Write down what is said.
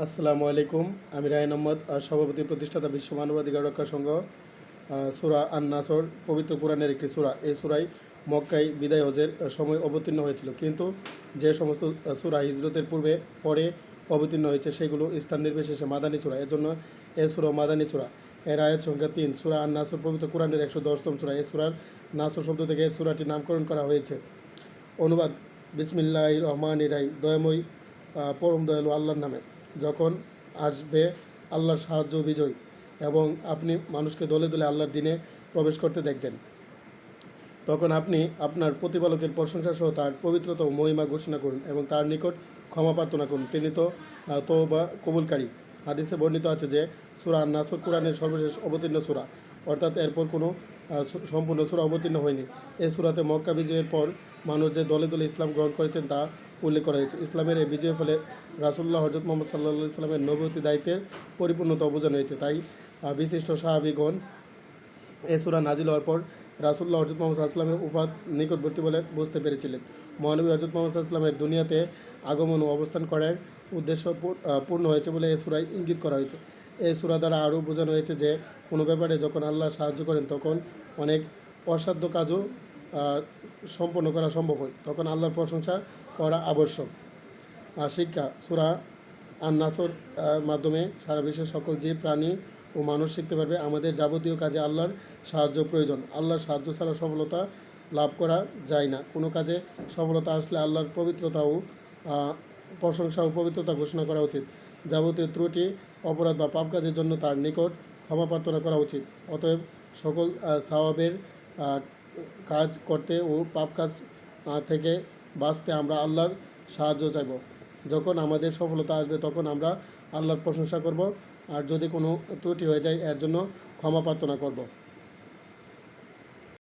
আসসালামু আলাইকুম। আমি রায়হান আহমদ, সভাপতি প্রতিষ্ঠাতা বিশ্ব মানবাধিকার রক্ষা সংঘ। সূরা আন-নাসর পবিত্র কোরআনের একটি সূরা। এই সূরায় মক্কায় বিদায় হজের সময় অবতীর্ণ হয়েছিল, কিন্তু যে সমস্ত সূরা হিজরতের পরে অবতীর্ণ হয়েছে সেগুলো স্থান নির্বিশেষে মাদানী সূরা। এর জন্য এ সূরা মাদানী সূরা। এর আয়াত সংখ্যা ৩। সূরা আন-নাসর পবিত্র কোরআনের ১১০তম সূরা। এই সূরার নাসর শব্দ থেকে সূরাটির নামকরণ করা হয়েছে। অনুবাদ: বিসমিল্লাহির রহমানির রহিম। দয়াময় পরম দয়ালু আল্লাহর নামে। যখন আসবে আল্লাহর সাহায্য বিজয় এবং আপনি মানুষকে দলে দলে আল্লাহর দিনে প্রবেশ করতে দেখবেন, তখন আপনি আপনার প্রতিপালকের প্রশংসা সহ তার পবিত্রতা ও মহিমা ঘোষণা করুন এবং তার নিকট ক্ষমা প্রার্থনা করুন। তিনি তো তওবা কবুলকারী। হাদিসে বর্ণিত আছে যে সূরা আন-নাসর কোরআনের সর্বশেষ অবতীর্ণ সূরা, অর্থাৎ এরপর কোনো সম্পূর্ণ সূরা অবতীর্ণ হয়নি। এই সূরাতে মক্কা বিজয়ের পর মানুষ যে দলে দলে ইসলাম গ্রহণ করেছেন তা উল্লেখ করা হয়েছে। ইসলামের এই বিজয়ের ফলে রাসূলুল্লাহ হযরত মুহাম্মদ সাল্লাল্লাহু আলাইহি ওয়াসাল্লামের নবুয়তি দায়িত্বের পরিপূর্ণতা বোঝানো হয়েছে। তাই বিশিষ্ট সাহাবীগণ এ সূরা নাজিল হওয়ার পর রাসূলুল্লাহ হযরত মুহাম্মদ সাল্লাল্লাহু আলাইহি ওয়াসাল্লামের উফাত নিকটবর্তী বলে বুঝতে পেরেছিলেন। মহানবী হযরত মুহাম্মদ সাল্লাল্লাহু আলাইহি ওয়াসাল্লামের দুনিয়াতে আগমন ও অবস্থান করার উদ্দেশ্য পূর্ণ হয়েছে বলে এই সূরায় ইঙ্গিত করা হয়েছে। এই সূরা দ্বারা আরও বোঝানো হয়েছে যে কোনো ব্যাপারে যখন আল্লাহ সাহায্য করেন তখন অনেক অসাধ্য কাজও সম্পন্ন করা সম্ভব হয়, তখন আল্লাহর প্রশংসা করা আবশ্যক। শিক্ষা: সূরা আন-নাসর মাধ্যমে সারা বিশ্বের সকল জীব, প্রাণী ও মানুষ শিখতে পারবে আমাদের যাবতীয় কাজে আল্লাহর সাহায্য প্রয়োজন। আল্লাহর সাহায্য ছাড়া সফলতা লাভ করা যায় না। কোনো কাজে সফলতা আসলে আল্লাহর পবিত্রতা ও প্রশংসা ও পবিত্রতা ঘোষণা করা উচিত। যাবতীয় ত্রুটি, অপরাধ বা পাপ কাজের জন্য তার নিকট ক্ষমা প্রার্থনা করা উচিত। অতএব সকল সওয়াবের কাজ করতে ও পাপ কাজ থেকে বাঁচতে আমরা আল্লাহর সাহায্য চাইব। যখন আমাদের সফলতা আসবে তখন আমরা আল্লাহর প্রশংসা করব, আর যদি কোনো ত্রুটি হয়ে যায় এর জন্য ক্ষমা প্রার্থনা করব।